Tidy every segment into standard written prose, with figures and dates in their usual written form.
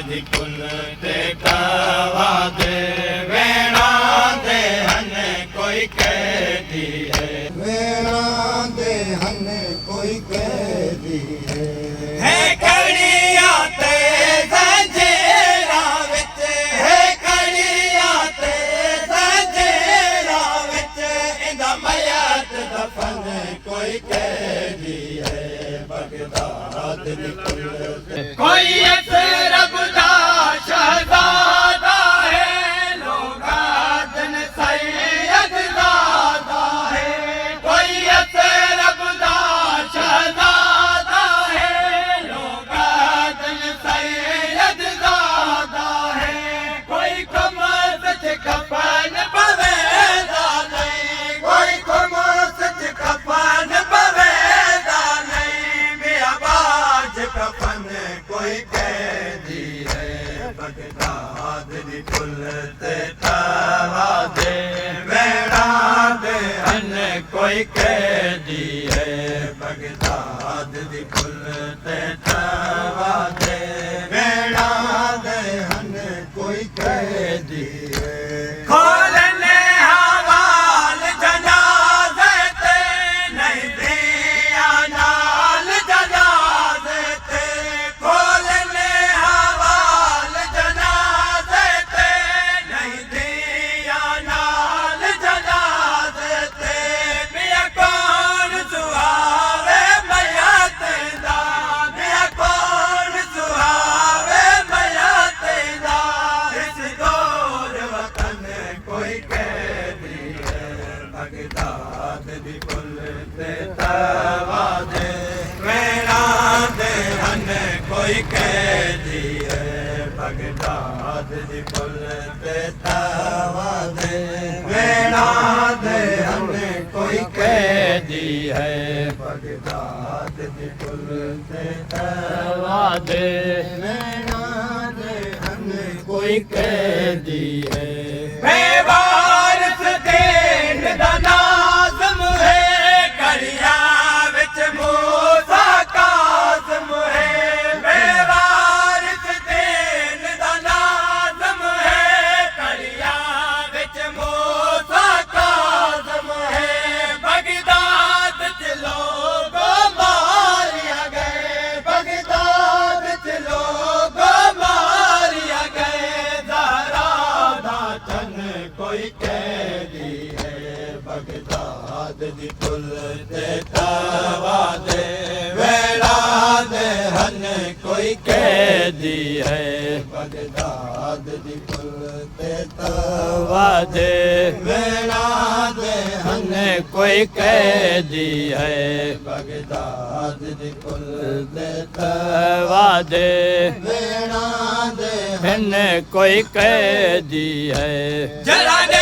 दी कुल ते तवा दे वेणा दे हन कोई कैदी है वेणा दे हन कोई कैदी है कड़िया ते जंजीरा विच है कड़िया ते जंजीरा विच इंदा मयत दफन कोई कैदी है बगदाद दी कुल ते कोई रब दा शहजादा है लोगा दिन सैयद ज़ादा है कोई रब दा शहजादा है लोगा दिन सैयद ज़ादा है कोई कमर से कफन पवेदा नहीं कोई कमर से कफन पवेदा नहीं बेआवाज कफन कोई कैदी है बगदाद दी कुल ते तवा दे वेणा दे हन कोई कैदी है बगदाद दी कुल ते तवा दे वेणा दे हन कोई कैदी है खोलने हवाल जनाज़े ते नहीं दिया नाल जनाज़े ते खोलने हवाल जनाज़े ते नहीं दिया नाल जनाज़े ते मियां कौन सुहावे मयत दा मियां कौन सुहावे मयत दा इस दौर वतन कोई कैदी है बगदाद दी कुल ते तवा दे वेणा दे हन कोई कैदी है बगदाद दी कुल ते तवा दे वेणा दे हन कोई कैदी है बगदाद दी कुल ते तवा दे वेणा दे हन कोई कैदी है बेवारस दीन दा नाज़म है कड़िया विच मूसा काज़म है बेवारस दीन दा नाज़म है कड़िया विच मूसा काज़म है बगदाद च लोग मारिया गए बगदाद च लोग मारिया गए ज़हरा दा चन कोई कैदी है बगदाद दी कुल ते तवा दे वेणा दे हन कोई कैदी है बगदाद दी कुल ते तवा दे वेणा दे हन कोई कैदी है बगदाद दी कुल ते तवा दे वेणा दे हन कोई कैदी है जरा दे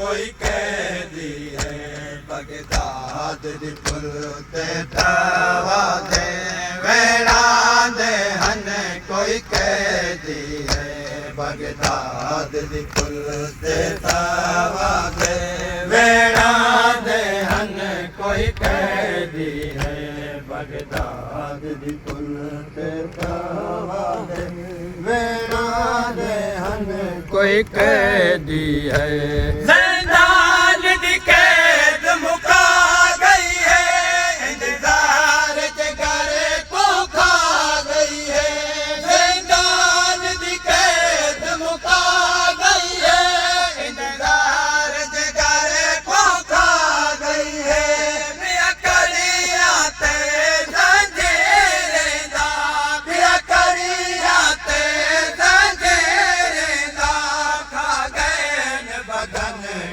कोई कैदी है बगदाद दी कुल ते तवा दे वेणा दे हन कोई कैदी है बगदाद दी कुल ते तवा दे वेणा दे हन कोई कैदी है बगदाद दी कुल ते तवा दे वेणा दे हन कोई कैदी है ज़िंदान दी कैद मुका गई है इंतजार के घर को खा गई है ज़िंदान दी कैद मुका गई है इंतजार के घर को खा गई है मियां कड़िया ते जंजीरे दा मियां कड़िया ते जंजीरे दा खा गए बदन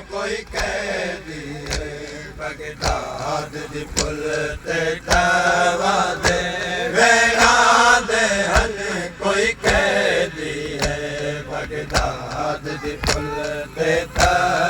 ਜਗਦਾਦ ਦੇ ਫੁੱਲ ਤੇ ਤਾ